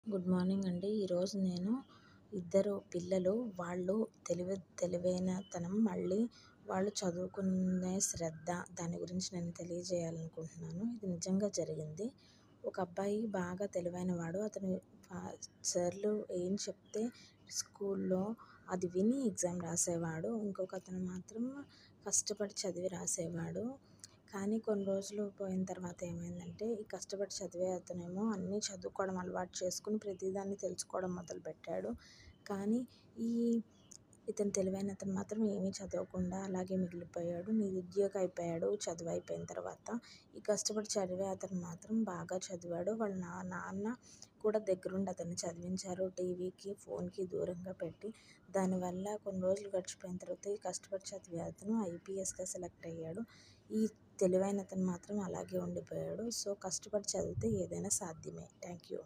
Good morning అండి. ఈరోజు నేను ఇద్దరు పిల్లలు వాళ్ళు తెలివైనతనం మళ్ళీ వాళ్ళు చదువుకునే శ్రద్ధ దాని గురించి నేను తెలియజేయాలనుకుంటున్నాను. ఇది నిజంగా జరిగింది. ఒక అబ్బాయి బాగా తెలివైనవాడు. అతను సార్లు ఏం చెప్తే స్కూల్లో అది విని ఎగ్జామ్ రాసేవాడు. ఇంకొక అతను మాత్రం కష్టపడి చదివి రాసేవాడు. కానీ కొన్ని రోజులు పోయిన తర్వాత ఏమైందంటే, ఈ కష్టపడి చదివే అతనేమో అన్నీ చదువుకోవడం అలవాటు చేసుకుని ప్రతిదాన్ని తెలుసుకోవడం మొదలుపెట్టాడు. కానీ ఇతను తెలివైన అతను మాత్రం ఏమీ చదవకుండా అలాగే మిగిలిపోయాడు. నిరుద్యోగి అయిపోయాడు చదువు అయిపోయిన తర్వాత. ఈ కష్టపడి చదివే అతను మాత్రం బాగా చదివాడు. వాళ్ళ నాన్న కూడా దగ్గరుండి అతన్ని చదివించారు. టీవీకి, ఫోన్‌కి దూరంగా పెట్టి. దానివల్ల కొన్ని రోజులు గడిచిపోయిన తర్వాత ఈ కష్టపడి చదివే అతను ఐపీఎస్‌గా సెలెక్ట్ అయ్యాడు. ఈ తెలివైన అతను మాత్రం అలాగే ఉండిపోయాడు. సో, కష్టపడి చదివితే ఏదైనా సాధ్యమే. Thank you.